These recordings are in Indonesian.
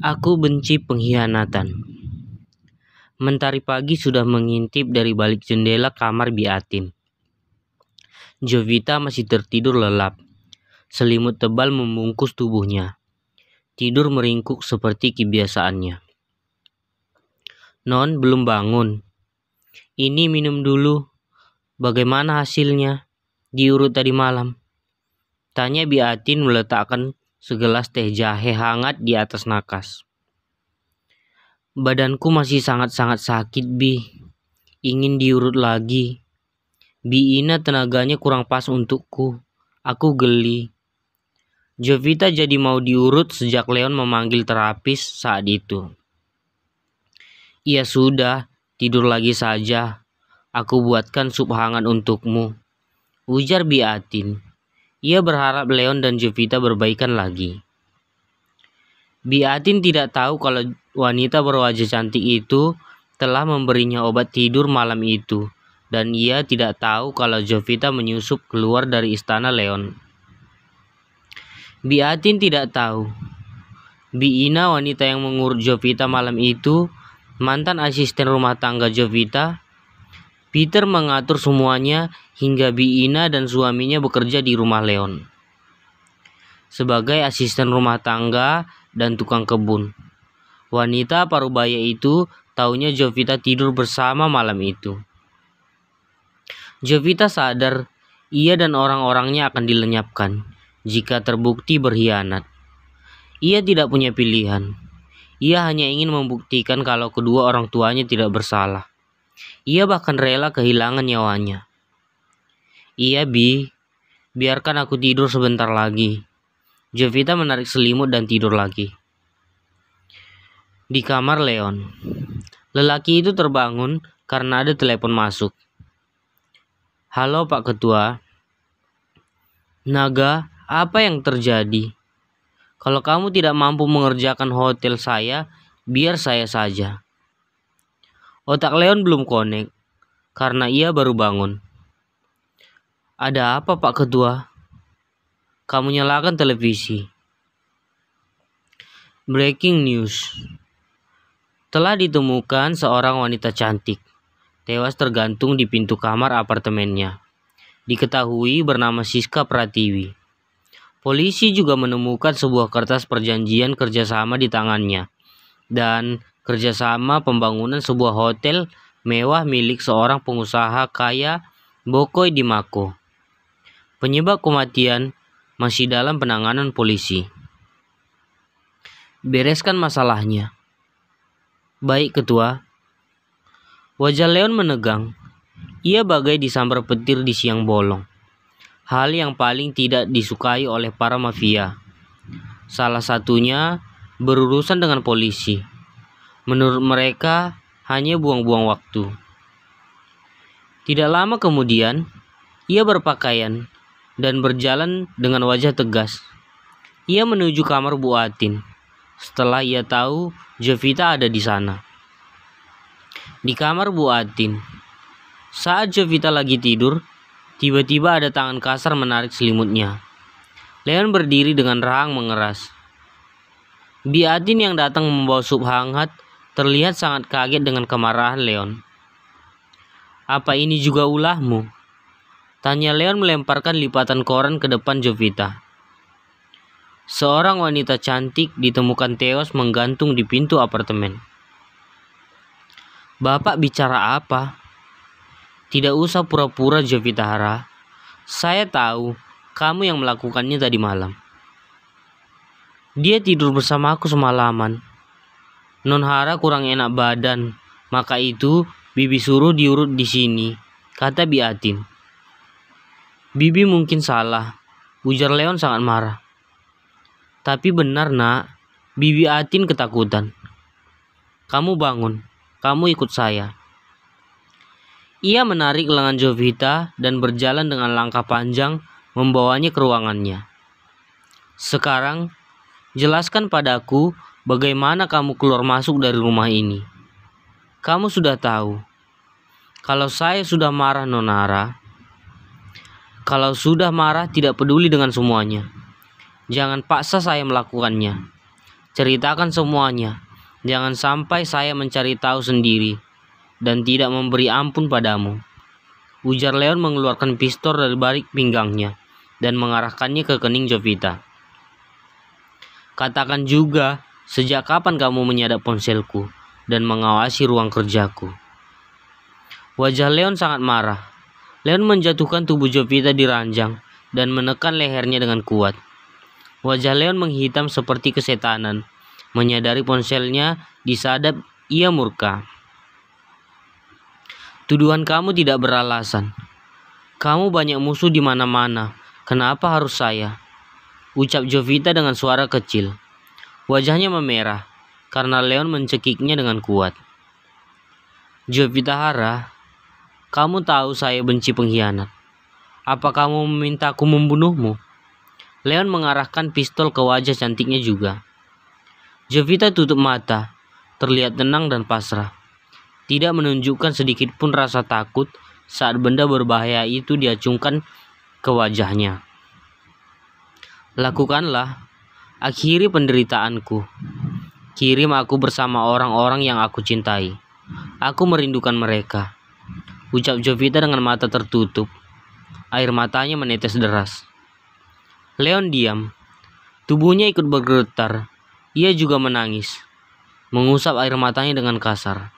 Aku benci pengkhianatan. Mentari pagi sudah mengintip dari balik jendela kamar Biatin. Jovita masih tertidur lelap. Selimut tebal membungkus tubuhnya. Tidur meringkuk seperti kebiasaannya. Non, belum bangun. Ini minum dulu. Bagaimana hasilnya? Diurut tadi malam. Tanya Biatin meletakkan segelas teh jahe hangat di atas nakas. Badanku masih sangat-sangat sakit, Bi. Ingin diurut lagi. Bi Ina tenaganya kurang pas untukku. Aku geli. Jovita jadi mau diurut sejak Leon memanggil terapis saat itu. Ya sudah, tidur lagi saja. Aku buatkan sup hangat untukmu, ujar Biatin. Ia berharap Leon dan Jovita berbaikan lagi. Biatin tidak tahu kalau wanita berwajah cantik itu telah memberinya obat tidur malam itu, dan ia tidak tahu kalau Jovita menyusup keluar dari istana Leon. Biatin tidak tahu. Bi Ina, wanita yang mengurut Jovita malam itu, mantan asisten rumah tangga Jovita. Peter mengatur semuanya hingga Bi Ina dan suaminya bekerja di rumah Leon sebagai asisten rumah tangga dan tukang kebun. Wanita parubaya itu taunya Jovita tidur bersama malam itu. Jovita sadar ia dan orang-orangnya akan dilenyapkan jika terbukti berkhianat. Ia tidak punya pilihan. Ia hanya ingin membuktikan kalau kedua orang tuanya tidak bersalah. Ia bahkan rela kehilangan nyawanya. Iya, Bi. Biarkan aku tidur sebentar lagi. Jovita menarik selimut dan tidur lagi. Di kamar Leon. Lelaki itu terbangun karena ada telepon masuk. Halo Pak Ketua. Naga, apa yang terjadi? Kalau kamu tidak mampu mengerjakan hotel saya, biar saya saja. Otak Leon belum connect karena ia baru bangun. Ada apa Pak Ketua? Kamu nyalakan televisi. Breaking news. Telah ditemukan seorang wanita cantik tewas tergantung di pintu kamar apartemennya. Diketahui bernama Siska Pratiwi. Polisi juga menemukan sebuah kertas perjanjian kerjasama di tangannya dan kerjasama pembangunan sebuah hotel mewah milik seorang pengusaha kaya Bokoy di Mako. Penyebab kematian masih dalam penanganan polisi. Bereskan masalahnya. Baik Ketua. Wajah Leon menegang. Ia bagai disambar petir di siang bolong. Hal yang paling tidak disukai oleh para mafia. Salah satunya berurusan dengan polisi. Menurut mereka hanya buang-buang waktu. Tidak lama kemudian, ia berpakaian dan berjalan dengan wajah tegas. Ia menuju kamar Bu Atin. Setelah ia tahu Jovita ada di sana. Di kamar Bu Atin. Saat Jovita lagi tidur, tiba-tiba ada tangan kasar menarik selimutnya. Leon berdiri dengan rahang mengeras. Biatin yang datang membawa sup hangat terlihat sangat kaget dengan kemarahan Leon. Apa ini juga ulahmu? Tanya Leon melemparkan lipatan koran ke depan Jovita. Seorang wanita cantik ditemukan tewas menggantung di pintu apartemen. Bapak bicara apa? Tidak usah pura-pura Jovita Hara. Saya tahu kamu yang melakukannya tadi malam. Dia tidur bersama aku semalaman. Non Hara kurang enak badan, maka itu Bibi suruh diurut di sini, kata Biatin. Bibi mungkin salah, ujar Leon sangat marah. Tapi benar nak, Bibi Atin ketakutan. Kamu bangun, kamu ikut saya. Ia menarik lengan Jovita dan berjalan dengan langkah panjang membawanya ke ruangannya. Sekarang, jelaskan padaku bagaimana kamu keluar masuk dari rumah ini. Kamu sudah tahu. Kalau saya sudah marah Nonara. Kalau sudah marah tidak peduli dengan semuanya. Jangan paksa saya melakukannya. Ceritakan semuanya. Jangan sampai saya mencari tahu sendiri dan tidak memberi ampun padamu." Ujar Leon mengeluarkan pistol dari balik pinggangnya dan mengarahkannya ke kening Jovita. "Katakan juga, sejak kapan kamu menyadap ponselku dan mengawasi ruang kerjaku?" Wajah Leon sangat marah. Leon menjatuhkan tubuh Jovita di ranjang dan menekan lehernya dengan kuat. Wajah Leon menghitam seperti kesetanan. Menyadari ponselnya disadap, ia murka. "Tuduhan kamu tidak beralasan. Kamu banyak musuh di mana-mana. Kenapa harus saya?" ucap Jovita dengan suara kecil. Wajahnya memerah karena Leon mencekiknya dengan kuat. "Jovita Hara, kamu tahu saya benci pengkhianat. Apa kamu memintaku membunuhmu?" Leon mengarahkan pistol ke wajah cantiknya juga. Jovita tutup mata, terlihat tenang dan pasrah. Tidak menunjukkan sedikit pun rasa takut saat benda berbahaya itu diacungkan ke wajahnya. "Lakukanlah, akhiri penderitaanku. Kirim aku bersama orang-orang yang aku cintai. Aku merindukan mereka," ucap Jovita dengan mata tertutup. Air matanya menetes deras. Leon diam. Tubuhnya ikut bergetar. Ia juga menangis, mengusap air matanya dengan kasar.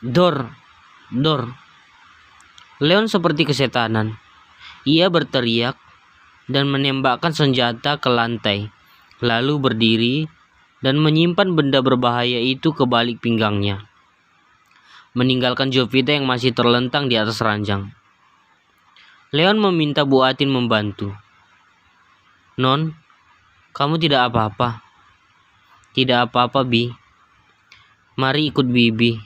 Dor. Leon seperti kesetanan. Ia berteriak dan menembakkan senjata ke lantai, lalu berdiri dan menyimpan benda berbahaya itu ke balik pinggangnya, meninggalkan Jovita yang masih terlentang di atas ranjang. Leon meminta Bu Atin membantu. "Non, kamu tidak apa-apa." "Tidak apa-apa, Bi. Mari ikut Bibi.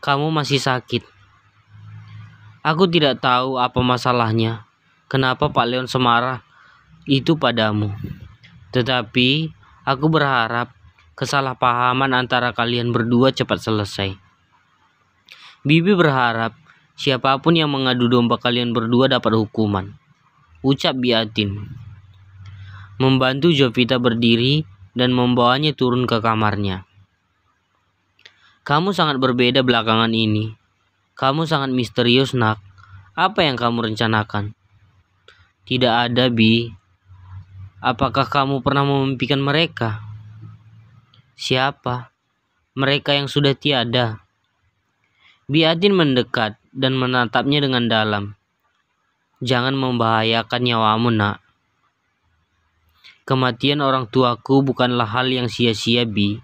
Kamu masih sakit." "Aku tidak tahu apa masalahnya. Kenapa Pak Leon semarah itu padamu. Tetapi aku berharap kesalahpahaman antara kalian berdua cepat selesai. Bibi berharap siapapun yang mengadu domba kalian berdua dapat hukuman," ucap Biatin, membantu Jovita berdiri dan membawanya turun ke kamarnya. "Kamu sangat berbeda belakangan ini. Kamu sangat misterius, nak. Apa yang kamu rencanakan?" "Tidak ada, Bi. Apakah kamu pernah memimpikan mereka?" "Siapa? Mereka yang sudah tiada." Biatin mendekat dan menatapnya dengan dalam. "Jangan membahayakan nyawamu, nak. Kematian orang tuaku bukanlah hal yang sia-sia, Bi.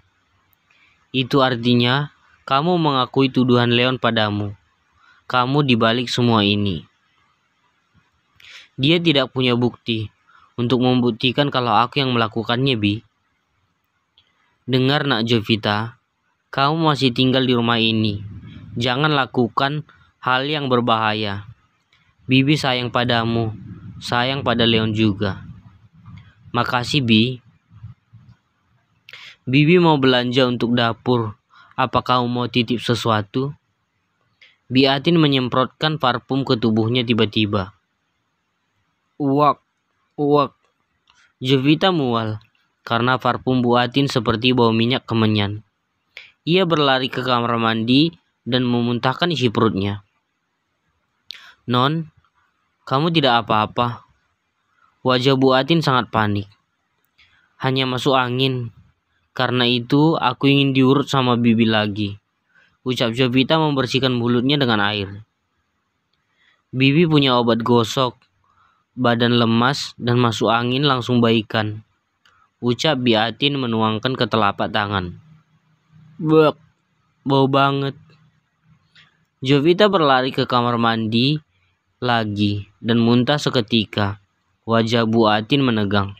Itu artinya kamu mengakui tuduhan Leon padamu. Kamu dibalik semua ini. Dia tidak punya bukti untuk membuktikan kalau aku yang melakukannya, Bi. Dengar, nak Jovita, kamu masih tinggal di rumah ini. Jangan lakukan hal yang berbahaya. Bibi sayang padamu, sayang pada Leon juga." "Makasih, Bi. Bibi mau belanja untuk dapur. Apa kamu mau titip sesuatu?" Biatin menyemprotkan parfum ke tubuhnya tiba-tiba. Uak. Jovita mual karena parfum Bu Atin seperti bau minyak kemenyan. Ia berlari ke kamar mandi dan memuntahkan isi perutnya. "Non, kamu tidak apa-apa?" Wajah Bu Atin sangat panik. "Hanya masuk angin. Karena itu aku ingin diurut sama Bibi lagi," ucap Jovita membersihkan mulutnya dengan air. "Bibi punya obat gosok. Badan lemas dan masuk angin langsung baikan," ucap Biatin menuangkan ke telapak tangan. "Bek, bau banget." Jovita berlari ke kamar mandi lagi dan muntah seketika. Wajah Bu Atin menegang.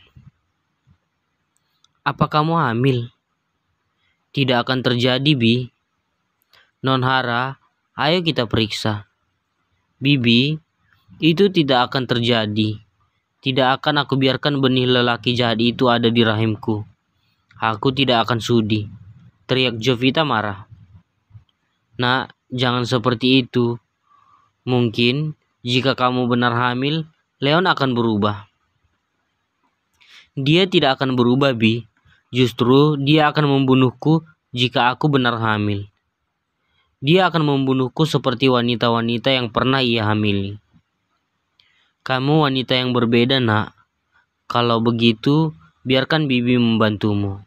"Apa kamu hamil?" "Tidak akan terjadi, Bi. Non Hara, ayo kita periksa." "Bibi, itu tidak akan terjadi. Tidak akan aku biarkan benih lelaki jahat itu ada di rahimku. Aku tidak akan sudi," teriak Jovita marah. "Nak, jangan seperti itu. Mungkin jika kamu benar hamil, Leon akan berubah." Dia tidak akan berubah, Bi. Justru dia akan membunuhku jika aku benar hamil. Dia akan membunuhku seperti wanita-wanita yang pernah ia hamili. Kamu wanita yang berbeda, nak. Kalau begitu, biarkan Bibi membantumu.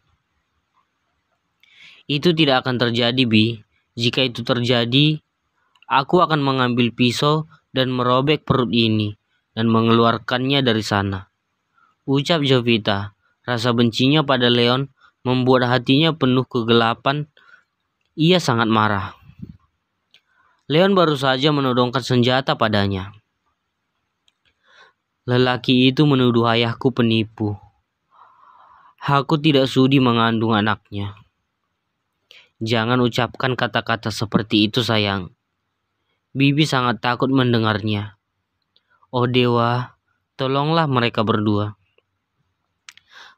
Itu tidak akan terjadi, Bi. Jika itu terjadi, aku akan mengambil pisau dan merobek perut ini dan mengeluarkannya dari sana. Ucap Jovita. Rasa bencinya pada Leon membuat hatinya penuh kegelapan. Ia sangat marah. Leon baru saja menodongkan senjata padanya. Lelaki itu menuduh ayahku penipu. Aku tidak sudi mengandung anaknya. Jangan ucapkan kata-kata seperti itu, sayang. Bibi sangat takut mendengarnya. Oh dewa, tolonglah mereka berdua.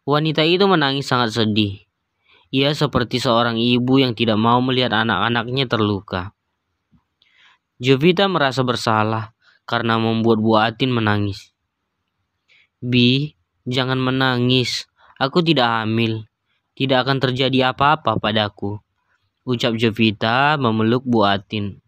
Wanita itu menangis sangat sedih. Ia seperti seorang ibu yang tidak mau melihat anak-anaknya terluka. Jovita merasa bersalah karena membuat Bu Atin menangis. Bi, jangan menangis. Aku tidak hamil. Tidak akan terjadi apa-apa padaku. Ucap Jovita memeluk Bu Atin.